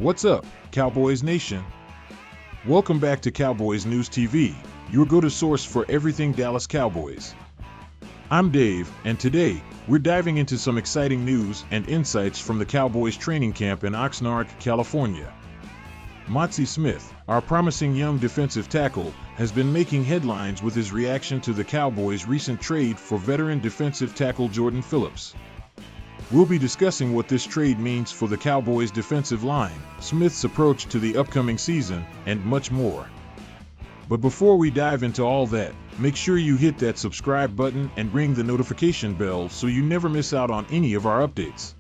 What's up, Cowboys Nation? Welcome back to Cowboys News TV, your go-to source for everything Dallas Cowboys. I'm Dave, and today, we're diving into some exciting news and insights from the Cowboys training camp in Oxnard, California. Mazi Smith, our promising young defensive tackle, has been making headlines with his reaction to the Cowboys' recent trade for veteran defensive tackle Jordan Phillips. We'll be discussing what this trade means for the Cowboys' defensive line, Smith's approach to the upcoming season, and much more. But before we dive into all that, make sure you hit that subscribe button and ring the notification bell so you never miss out on any of our updates.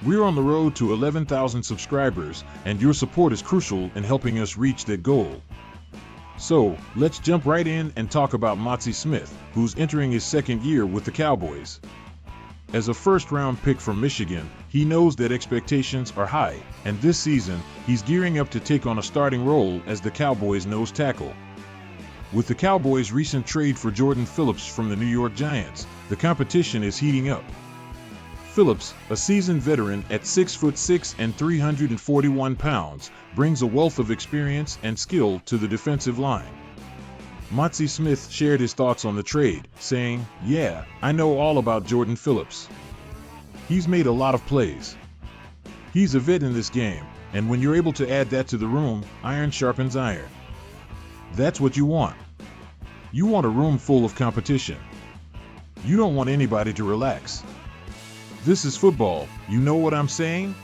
We're on the road to 11,000 subscribers, and your support is crucial in helping us reach that goal. So, let's jump right in and talk about Mazi Smith, who's entering his second year with the Cowboys. As a first-round pick from Michigan, he knows that expectations are high, and this season, he's gearing up to take on a starting role as the Cowboys' nose tackle. With the Cowboys' recent trade for Jordan Phillips from the New York Giants, the competition is heating up. Phillips, a seasoned veteran at 6'6" and 341 pounds, brings a wealth of experience and skill to the defensive line. Mazi Smith shared his thoughts on the trade, saying, "Yeah, I know all about Jordan Phillips. He's made a lot of plays. He's a vet in this game, and when you're able to add that to the room, iron sharpens iron. That's what you want. You want a room full of competition. You don't want anybody to relax. This is football, you know what I'm saying?"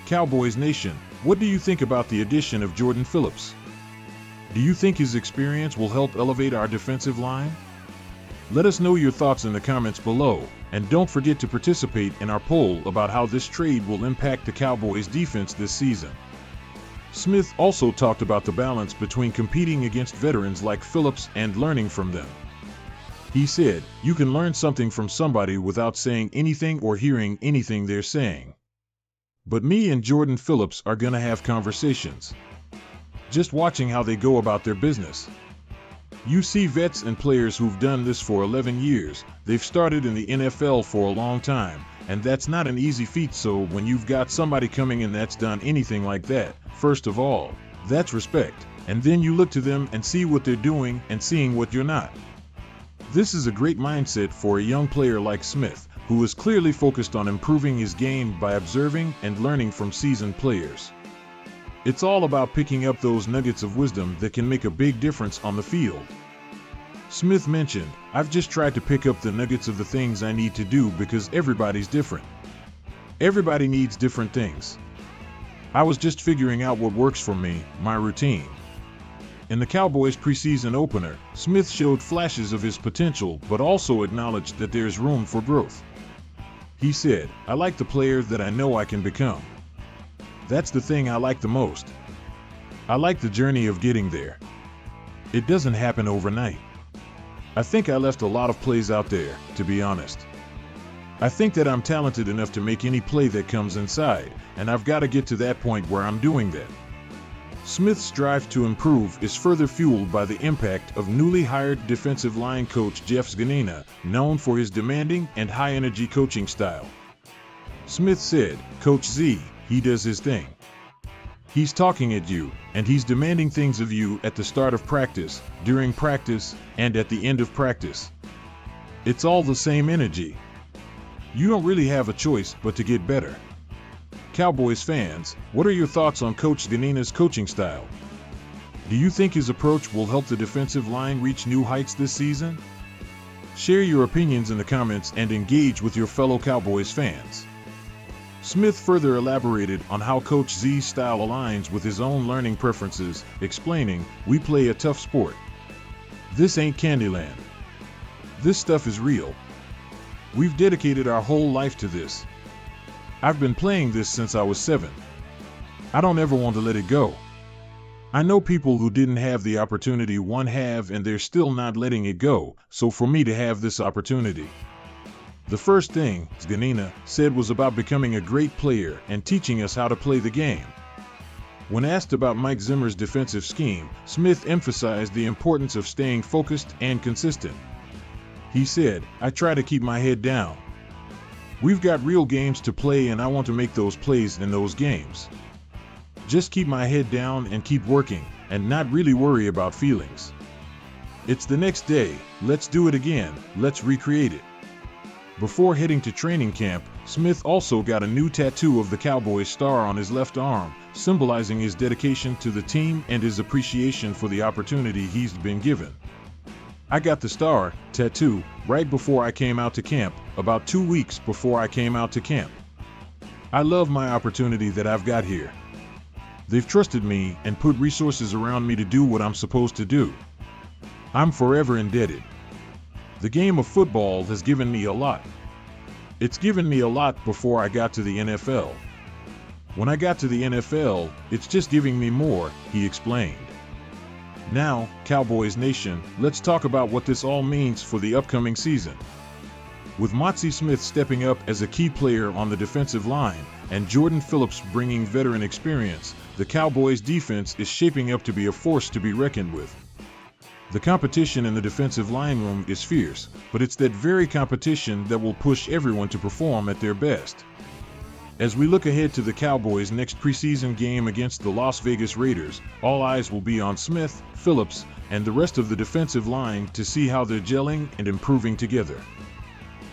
Cowboys Nation, what do you think about the addition of Jordan Phillips? Do you think his experience will help elevate our defensive line? Let us know your thoughts in the comments below, and don't forget to participate in our poll about how this trade will impact the Cowboys' defense this season. Smith also talked about the balance between competing against veterans like Phillips and learning from them. He said, "You can learn something from somebody without saying anything or hearing anything they're saying. But me and Jordan Phillips are gonna have conversations. Just watching how they go about their business. You see vets and players who've done this for 11 years, they've started in the NFL for a long time, and that's not an easy feat. So when you've got somebody coming in that's done anything like that, first of all, that's respect, and then you look to them and see what they're doing and seeing what you're not. This is a great mindset for a young player like Smith, who is clearly focused on improving his game by observing and learning from seasoned players. It's all about picking up those nuggets of wisdom that can make a big difference on the field." Smith mentioned, "I've just tried to pick up the nuggets of the things I need to do because everybody's different. Everybody needs different things. I was just figuring out what works for me, my routine." In the Cowboys' preseason opener, Smith showed flashes of his potential but also acknowledged that there's room for growth. He said, "I like the player that I know I can become. That's the thing I like the most. I like the journey of getting there. It doesn't happen overnight. I think I left a lot of plays out there, to be honest. I think that I'm talented enough to make any play that comes inside, and I've got to get to that point where I'm doing that." Smith's drive to improve is further fueled by the impact of newly hired defensive line coach Jeff Zgonina, known for his demanding and high-energy coaching style. Smith said, "Coach Z, he does his thing. He's talking at you, and he's demanding things of you at the start of practice, during practice, and at the end of practice. It's all the same energy. You don't really have a choice but to get better." Cowboys fans, what are your thoughts on Coach Zgonina's coaching style? Do you think his approach will help the defensive line reach new heights this season? Share your opinions in the comments and engage with your fellow Cowboys fans. Smith further elaborated on how Coach Z's style aligns with his own learning preferences, explaining, "We play a tough sport. This ain't Candyland. This stuff is real. We've dedicated our whole life to this. I've been playing this since I was 7. I don't ever want to let it go. I know people who didn't have the opportunity one have, and they're still not letting it go, so for me to have this opportunity." The first thing, Zgonina said, was about becoming a great player and teaching us how to play the game. When asked about Mike Zimmer's defensive scheme, Smith emphasized the importance of staying focused and consistent. He said, "I try to keep my head down. We've got real games to play, and I want to make those plays in those games. just keep my head down and keep working, and not really worry about feelings. It's the next day, let's do it again, let's recreate it. Before heading to training camp, Smith also got a new tattoo of the Cowboys star on his left arm, symbolizing his dedication to the team and his appreciation for the opportunity he's been given. I got the star tattoo right before I came out to camp, about 2 weeks before I came out to camp. I love my opportunity that I've got here. They've trusted me and put resources around me to do what I'm supposed to do. I'm forever indebted. The game of football has given me a lot. It's given me a lot before I got to the NFL. When I got to the NFL, it's just giving me more, he explained. Now, Cowboys Nation, let's talk about what this all means for the upcoming season. With Mazi Smith stepping up as a key player on the defensive line and Jordan Phillips bringing veteran experience, the Cowboys defense is shaping up to be a force to be reckoned with. The competition in the defensive line room is fierce, but it's that very competition that will push everyone to perform at their best. As we look ahead to the Cowboys' next preseason game against the Las Vegas Raiders, all eyes will be on Smith, Phillips, and the rest of the defensive line to see how they're gelling and improving together.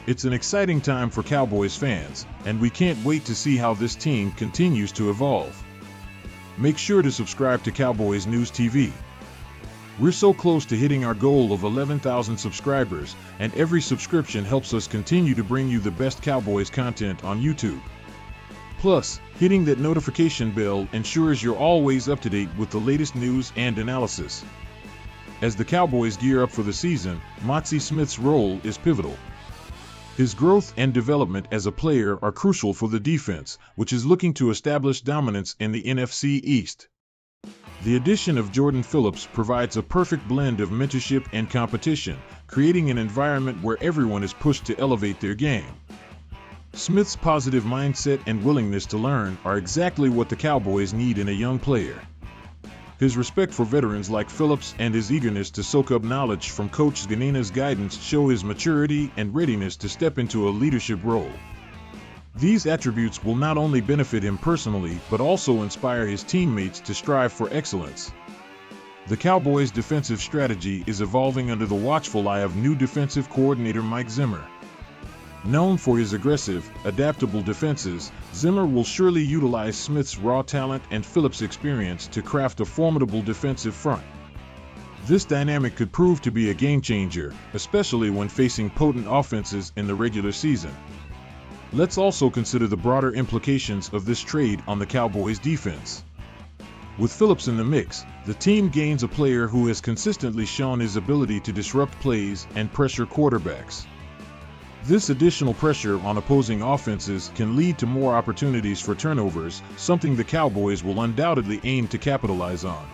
It's an exciting time for Cowboys fans, and we can't wait to see how this team continues to evolve. Make sure to subscribe to Cowboys News TV. We're so close to hitting our goal of 11,000 subscribers, and every subscription helps us continue to bring you the best Cowboys content on YouTube. Plus, hitting that notification bell ensures you're always up to date with the latest news and analysis. As the Cowboys gear up for the season, Mazi Smith's role is pivotal. His growth and development as a player are crucial for the defense, which is looking to establish dominance in the NFC East. The addition of Jordan Phillips provides a perfect blend of mentorship and competition, creating an environment where everyone is pushed to elevate their game. Smith's positive mindset and willingness to learn are exactly what the Cowboys need in a young player. His respect for veterans like Phillips and his eagerness to soak up knowledge from Coach Ganina's guidance show his maturity and readiness to step into a leadership role. These attributes will not only benefit him personally, but also inspire his teammates to strive for excellence. The Cowboys' defensive strategy is evolving under the watchful eye of new defensive coordinator Mike Zimmer. Known for his aggressive, adaptable defenses, Zimmer will surely utilize Smith's raw talent and Phillips' experience to craft a formidable defensive front. This dynamic could prove to be a game-changer, especially when facing potent offenses in the regular season. Let's also consider the broader implications of this trade on the Cowboys' defense. With Phillips in the mix, the team gains a player who has consistently shown his ability to disrupt plays and pressure quarterbacks. This additional pressure on opposing offenses can lead to more opportunities for turnovers, something the Cowboys will undoubtedly aim to capitalize on.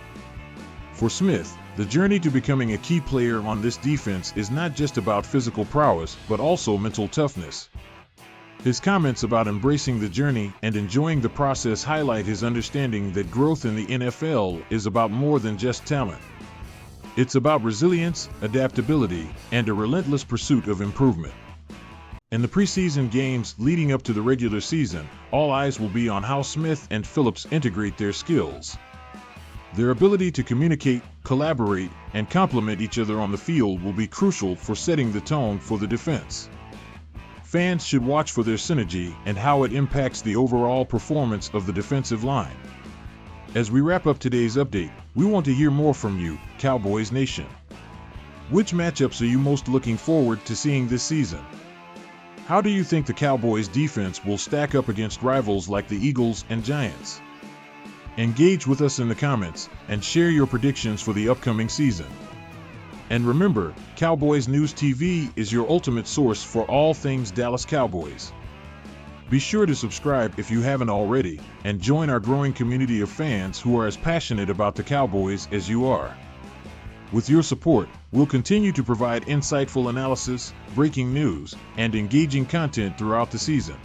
For Smith, the journey to becoming a key player on this defense is not just about physical prowess, but also mental toughness. His comments about embracing the journey and enjoying the process highlight his understanding that growth in the NFL is about more than just talent. It's about resilience, adaptability, and a relentless pursuit of improvement. In the preseason games leading up to the regular season, all eyes will be on how Smith and Phillips integrate their skills. Their ability to communicate, collaborate, and complement each other on the field will be crucial for setting the tone for the defense. Fans should watch for their synergy and how it impacts the overall performance of the defensive line. As we wrap up today's update, we want to hear more from you, Cowboys Nation. Which matchups are you most looking forward to seeing this season? How do you think the Cowboys' defense will stack up against rivals like the Eagles and Giants? Engage with us in the comments and share your predictions for the upcoming season. And remember, Cowboys News TV is your ultimate source for all things Dallas Cowboys. Be sure to subscribe if you haven't already, and join our growing community of fans who are as passionate about the Cowboys as you are. With your support, we'll continue to provide insightful analysis, breaking news, and engaging content throughout the season.